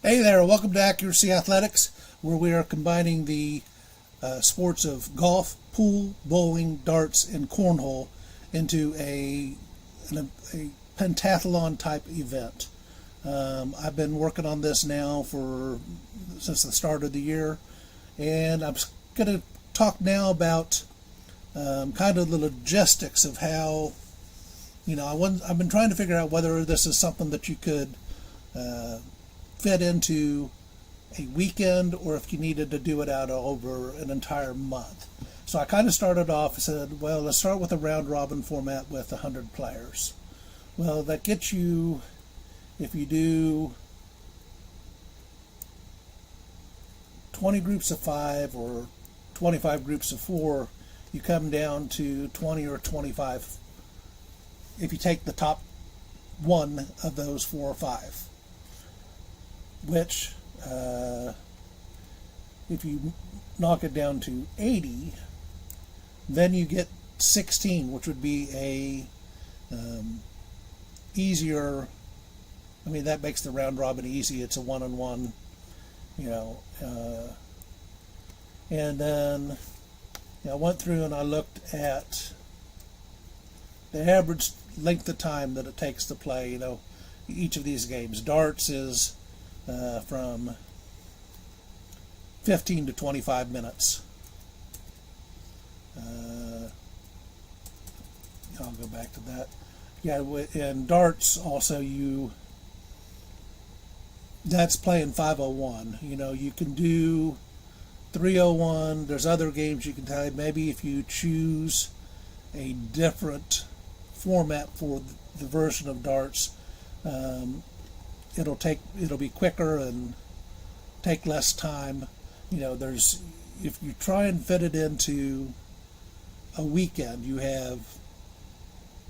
Hey there, welcome to Accuracy Athletics, where we are combining the sports of golf, pool, bowling, darts, and cornhole into a pentathlon type event. I've been working on this now since the start of the year, and I'm going to talk now about kind of the logistics of how, I've been trying to figure out whether this is something that you could fit into a weekend or if you needed to do it out over an entire month. So I kind of started off and said, well, let's start with a round robin format with 100 players. Well, that gets you, if you do 20 groups of 5 or 25 groups of 4, you come down to 20 or 25 if you take the top one of those 4 or 5. Which, if you knock it down to 80, then you get 16, which would be a easier. I mean, that makes the round robin easy. It's a one-on-one, and then I went through and I looked at the average length of time that it takes to play. Each of these games. Darts is from 15 to 25 minutes. I'll go back to that. Yeah, in darts also that's playing 501. You can do 301. There's other games you can play. Maybe if you choose a different format for the version of darts, it'll be quicker and take less time. If you try and fit it into a weekend, you have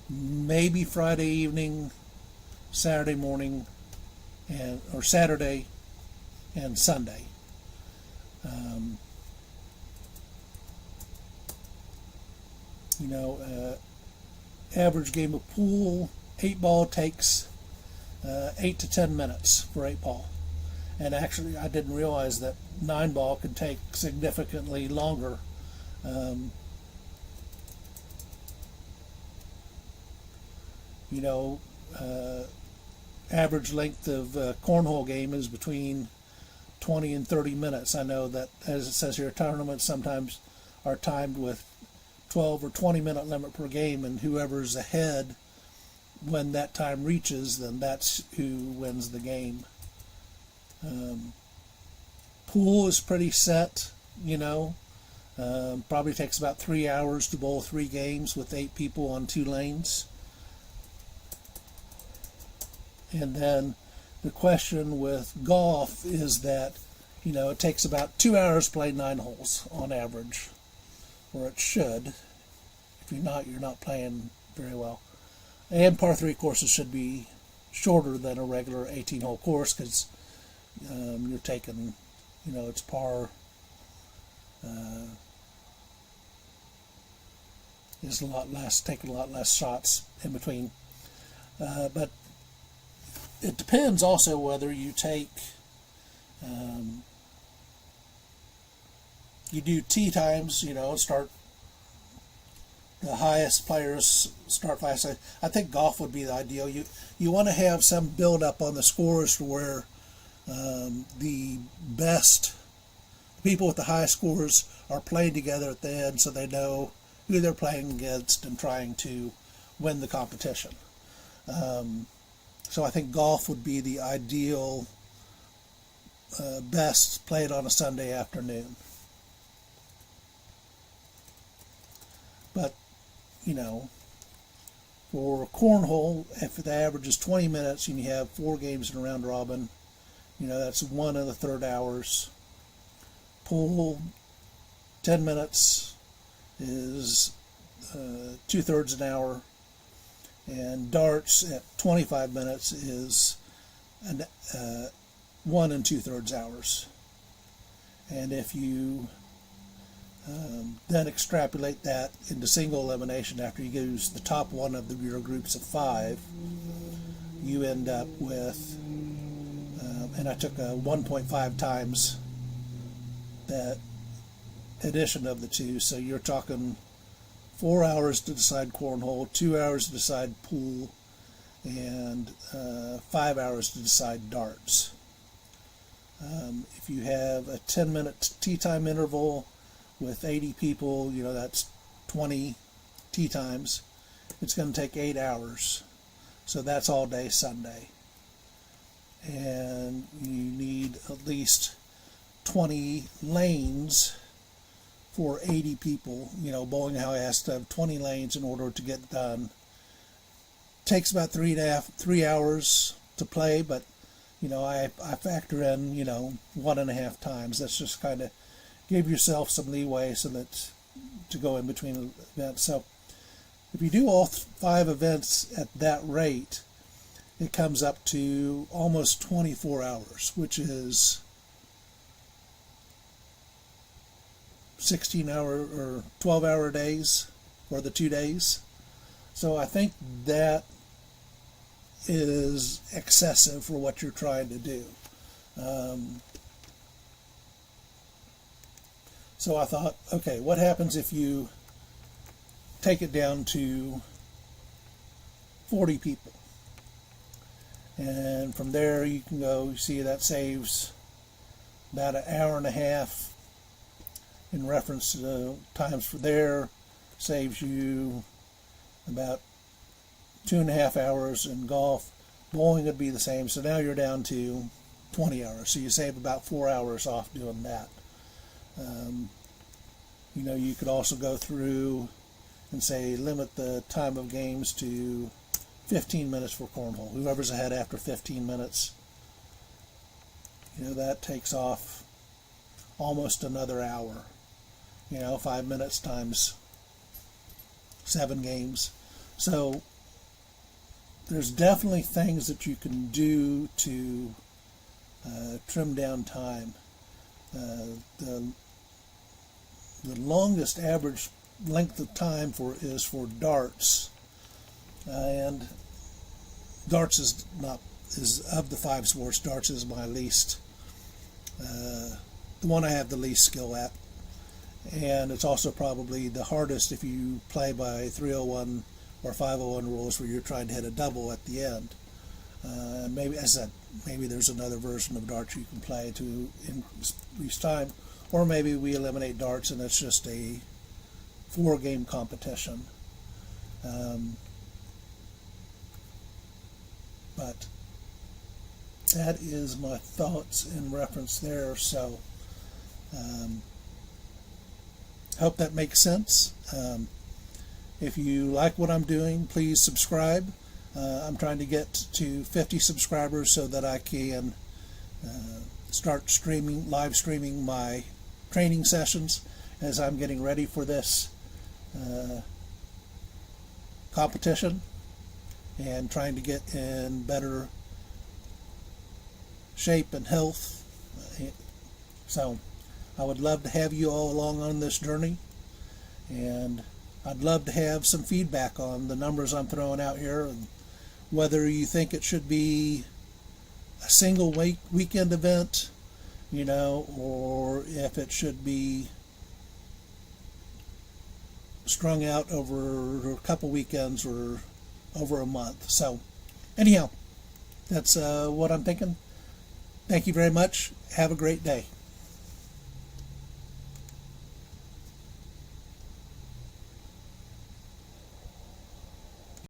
maybe Friday evening, Saturday morning, or Saturday and Sunday. Average game of pool, 8-ball takes 8 to 10 minutes for 8-ball. And actually, I didn't realize that 9-ball could take significantly longer. Average length of cornhole game is between 20 and 30 minutes. I know that, as it says here, tournaments sometimes are timed with 12 or 20 minute limit per game, and whoever's ahead when that time reaches, then that's who wins the game. Pool is pretty set, probably takes about 3 hours to bowl 3 games with 8 people on 2 lanes. And then the question with golf is that, it takes about 2 hours to play 9 holes on average, or it should. If you're not playing very well. And par 3 courses should be shorter than a regular 18-hole course because you're taking, it's par. Is a lot less, taking a lot less shots in between. But it depends also whether you take, you do tee times, start. The highest players start fast. I think golf would be the ideal. You want to have some build up on the scores to where the best people with the highest scores are playing together at the end, so they know who they're playing against and trying to win the competition. So I think golf would be the ideal, best played on a Sunday afternoon. But for cornhole, if the average is 20 minutes and you have 4 games in a round robin, that's 1 1/3 hours. Pool, 10 minutes is 2/3 an hour. And darts at 25 minutes is 1 2/3 hours. And if you then extrapolate that into single elimination after you use the top one of your groups of 5, you end up with and I took a 1.5 times that addition of the two. So you're talking 4 hours to decide cornhole, 2 hours to decide pool, and 5 hours to decide darts. If you have a 10-minute tee time interval with 80 people, that's 20 tee times. It's going to take 8 hours. So that's all day Sunday. And you need at least 20 lanes for 80 people. Bowling alley has to have 20 lanes in order to get done. Takes about 3 hours to play, but I factor in 1.5 times. That's just kind of give yourself some leeway so that to go in between events. So if you do all 5 events at that rate, it comes up to almost 24 hours, which is 16-hour or 12-hour days for the 2 days. So I think that is excessive for what you're trying to do. So I thought, okay, what happens if you take it down to 40 people? And from there you can go, see that saves about an hour and a half in reference to the times for there, saves you about 2.5 hours in golf. Bowling would be the same, so now you're down to 20 hours. So you save about 4 hours off doing that. You could also go through and say limit the time of games to 15 minutes for cornhole. Whoever's ahead after 15 minutes, that takes off almost another hour. 5 minutes times 7 games. So there's definitely things that you can do to trim down time. The longest average length of time is for darts, and darts is of the 5 sports. Darts is my least, the one I have the least skill at, and it's also probably the hardest if you play by 301 or 501 rules, where you're trying to hit a double at the end. Maybe, as I said, maybe there's another version of darts you can play to increase time, or maybe we eliminate darts and it's just a 4-game competition. But that is my thoughts in reference there. So hope that makes sense. If you like what I'm doing, please subscribe. I'm trying to get to 50 subscribers so that I can start live streaming my training sessions as I'm getting ready for this competition and trying to get in better shape and health. So I would love to have you all along on this journey, and I'd love to have some feedback on the numbers I'm throwing out here, and whether you think it should be a single weekend event, or if it should be strung out over a couple weekends or over a month. So anyhow, that's what I'm thinking. Thank you very much. Have a great day.